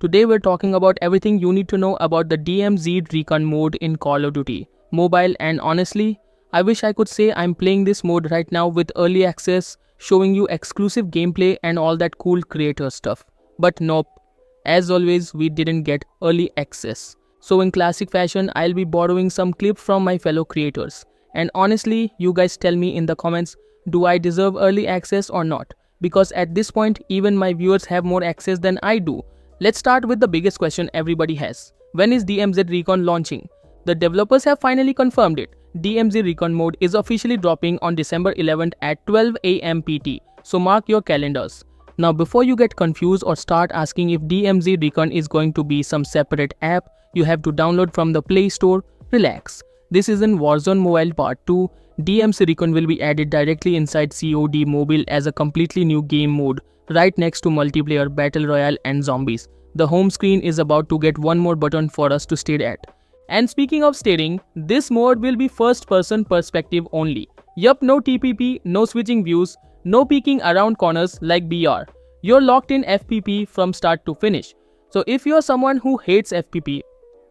Today we're talking about everything you need to know about the DMZ Recon Mode in Call of Duty Mobile, and honestly, I wish I could say I'm playing this mode right now with early access, showing you exclusive gameplay and all that cool creator stuff. But nope, as always we didn't get early access. So in classic fashion, I'll be borrowing some clips from my fellow creators. And honestly, you guys tell me in the comments, do I deserve early access or not? Because at this point, even my viewers have more access than I do. Let's start with the biggest question everybody has. When is DMZ Recon launching? The developers have finally confirmed it. DMZ Recon Mode is officially dropping on December 11th at 12 AM PT. So mark your calendars. Now before you get confused or start asking if DMZ Recon is going to be some separate app you have to download from the Play Store, relax. This is in Warzone Mobile Part 2. DMZ Recon will be added directly inside codmobile as a completely new game mode, right next to multiplayer, battle royale and zombies. The home screen is about to get one more button for us to stare at. And speaking of staring, this mode will be first person perspective only. Yup, no TPP, no switching views, no peeking around corners like BR. You're locked in FPP from start to finish. So if you're someone who hates FPP,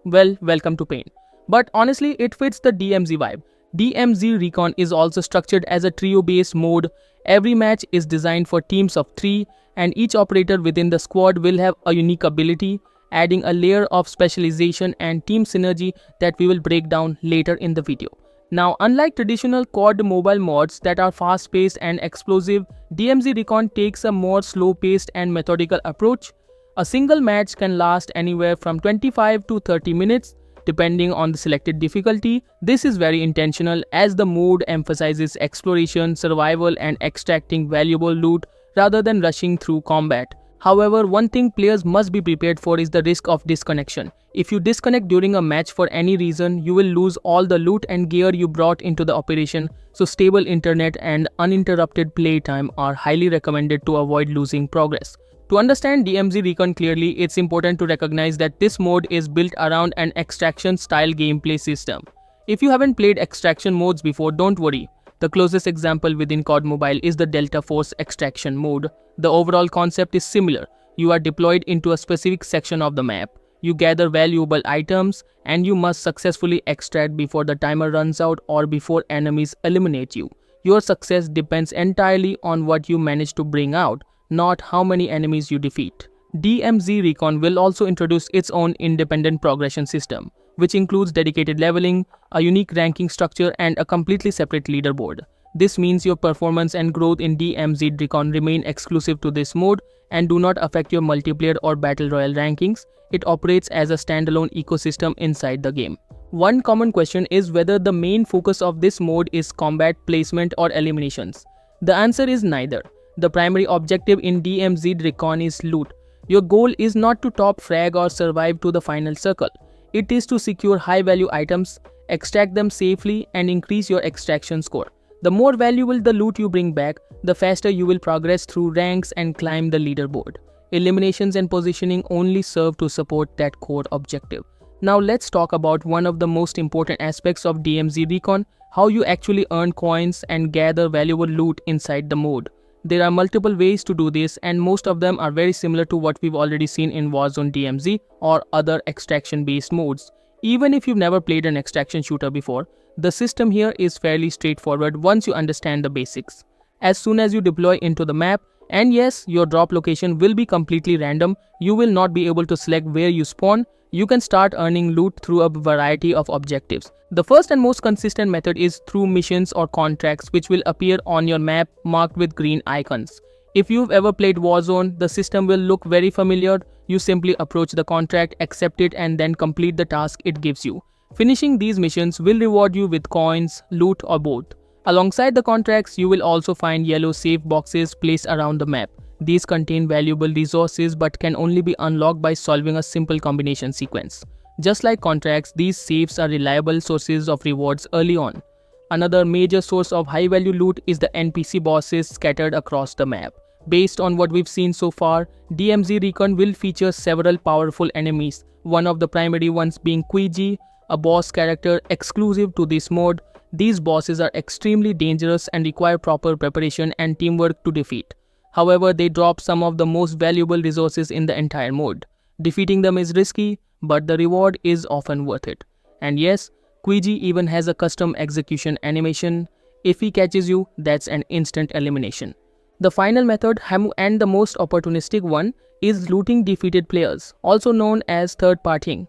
well, welcome to pain. But honestly, it fits the DMZ vibe. DMZ Recon is also structured as a trio-based mode. Every match is designed for teams of 3 and each operator within the squad will have a unique ability, adding a layer of specialization and team synergy that we will break down later in the video. Now, unlike traditional codmobile mods that are fast-paced and explosive, DMZ Recon takes a more slow-paced and methodical approach. A single match can last anywhere from 25 to 30 minutes, depending on the selected difficulty. This is very intentional as the mode emphasizes exploration, survival and extracting valuable loot rather than rushing through combat. However, one thing players must be prepared for is the risk of disconnection. If you disconnect during a match for any reason, you will lose all the loot and gear you brought into the operation, so stable internet and uninterrupted playtime are highly recommended to avoid losing progress. To understand DMZ Recon clearly, it's important to recognize that this mode is built around an extraction-style gameplay system. If you haven't played extraction modes before, don't worry. The closest example within COD Mobile is the Delta Force extraction mode. The overall concept is similar. You are deployed into a specific section of the map. You gather valuable items and you must successfully extract before the timer runs out or before enemies eliminate you. Your success depends entirely on what you manage to bring out, not how many enemies you defeat. DMZ Recon will also introduce its own independent progression system, which includes dedicated leveling, a unique ranking structure and a completely separate leaderboard. This means your performance and growth in DMZ Recon remain exclusive to this mode and do not affect your multiplayer or battle royale rankings. It operates as a standalone ecosystem inside the game. One common question is whether the main focus of this mode is combat, placement or eliminations. The answer is neither. The primary objective in DMZ Recon is loot. Your goal is not to top frag or survive to the final circle. It is to secure high value items, extract them safely and increase your extraction score. The more valuable the loot you bring back, the faster you will progress through ranks and climb the leaderboard. Eliminations and positioning only serve to support that core objective. Now let's talk about one of the most important aspects of DMZ Recon, how you actually earn coins and gather valuable loot inside the mode. There are multiple ways to do this and most of them are very similar to what we've already seen in Warzone DMZ or other extraction based modes. Even if you've never played an extraction shooter before, the system here is fairly straightforward once you understand the basics. As soon as you deploy into the map, and yes, your drop location will be completely random, you will not be able to select where you spawn, you can start earning loot through a variety of objectives. The first and most consistent method is through missions or contracts which will appear on your map marked with green icons. If you've ever played Warzone, the system will look very familiar. You simply approach the contract, accept it and then complete the task it gives you. Finishing these missions will reward you with coins, loot or both. Alongside the contracts, you will also find yellow safe boxes placed around the map. These contain valuable resources but can only be unlocked by solving a simple combination sequence. Just like contracts, these safes are reliable sources of rewards early on. Another major source of high-value loot is the NPC bosses scattered across the map. Based on what we've seen so far, DMZ Recon will feature several powerful enemies, one of the primary ones being Quiji, a boss character exclusive to this mode. These bosses are extremely dangerous and require proper preparation and teamwork to defeat. However, they drop some of the most valuable resources in the entire mode. Defeating them is risky, but the reward is often worth it. And yes, Quiji even has a custom execution animation. If he catches you, that's an instant elimination. The final method, and the most opportunistic one, is looting defeated players, also known as third partying.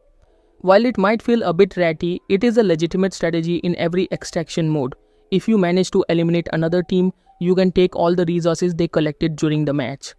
While it might feel a bit ratty, it is a legitimate strategy in every extraction mode. If you manage to eliminate another team, you can take all the resources they collected during the match.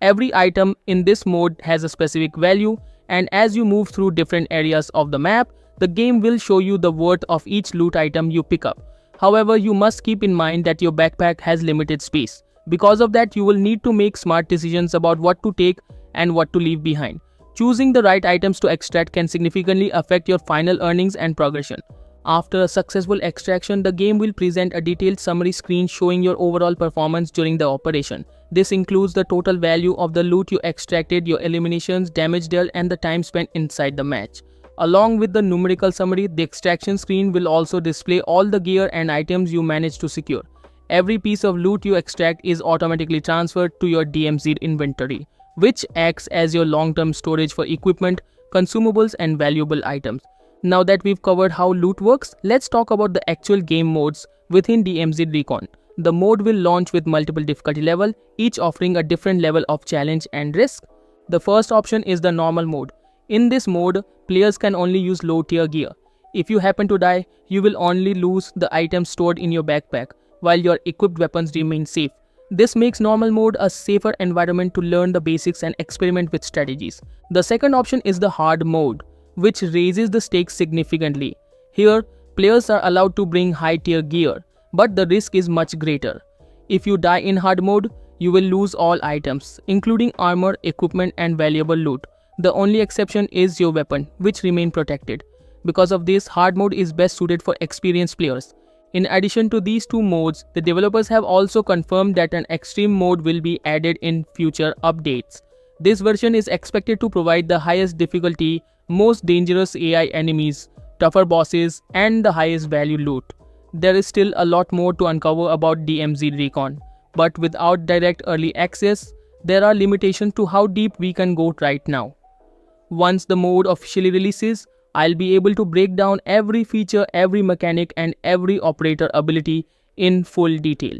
Every item in this mode has a specific value, and as you move through different areas of the map, the game will show you the worth of each loot item you pick up. However, you must keep in mind that your backpack has limited space. Because of that, you will need to make smart decisions about what to take and what to leave behind. Choosing the right items to extract can significantly affect your final earnings and progression. After a successful extraction, the game will present a detailed summary screen showing your overall performance during the operation. This includes the total value of the loot you extracted, your eliminations, damage dealt, and the time spent inside the match. Along with the numerical summary, the extraction screen will also display all the gear and items you managed to secure. Every piece of loot you extract is automatically transferred to your DMZ inventory, which acts as your long-term storage for equipment, consumables, and valuable items. Now that we've covered how loot works, let's talk about the actual game modes within DMZ Recon. The mode will launch with multiple difficulty levels, each offering a different level of challenge and risk. The first option is the normal mode. In this mode, players can only use low-tier gear. If you happen to die, you will only lose the items stored in your backpack, while your equipped weapons remain safe. This makes normal mode a safer environment to learn the basics and experiment with strategies. The second option is the hard mode, which raises the stakes significantly. Here, players are allowed to bring high-tier gear, but the risk is much greater. If you die in hard mode, you will lose all items, including armor, equipment, and valuable loot. The only exception is your weapon, which remain protected. Because of this, hard mode is best suited for experienced players. In addition to these two modes, the developers have also confirmed that an extreme mode will be added in future updates. This version is expected to provide the highest difficulty, most dangerous AI enemies, tougher bosses, and the highest value loot. There is still a lot more to uncover about DMZ Recon, but without direct early access, there are limitations to how deep we can go right now. Once the mode officially releases, I'll be able to break down every feature, every mechanic, and every operator ability in full detail.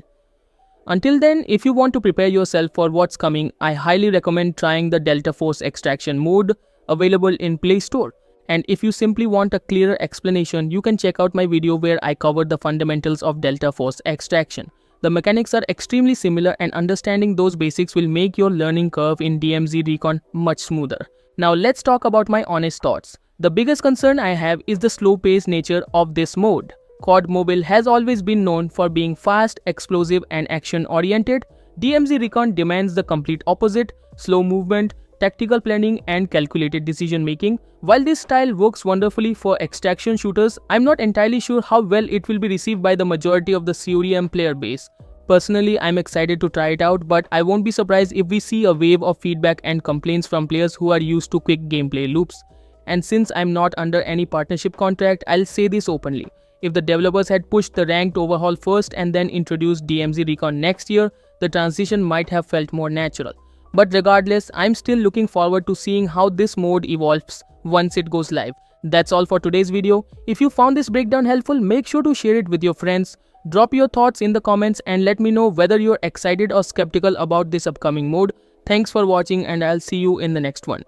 Until then, if you want to prepare yourself for what's coming, I highly recommend trying the Delta Force extraction mode available in Play Store. And if you simply want a clearer explanation, you can check out my video where I covered the fundamentals of Delta Force extraction. The mechanics are extremely similar, and understanding those basics will make your learning curve in DMZ Recon much smoother. Now let's talk about my honest thoughts. The biggest concern I have is the slow-paced nature of this mode. Codmobile has always been known for being fast, explosive, and action-oriented. DMZ Recon demands the complete opposite: slow movement, tactical planning, and calculated decision-making. While this style works wonderfully for extraction shooters, I'm not entirely sure how well it will be received by the majority of the codm player base. Personally, I'm excited to try it out, but I won't be surprised if we see a wave of feedback and complaints from players who are used to quick gameplay loops. And since I'm not under any partnership contract, I'll say this openly. If the developers had pushed the ranked overhaul first and then introduced DMZ Recon next year, the transition might have felt more natural. But regardless, I'm still looking forward to seeing how this mode evolves once it goes live. That's all for today's video. If you found this breakdown helpful, make sure to share it with your friends. Drop your thoughts in the comments and let me know whether you're excited or skeptical about this upcoming mode. Thanks for watching, and I'll see you in the next one.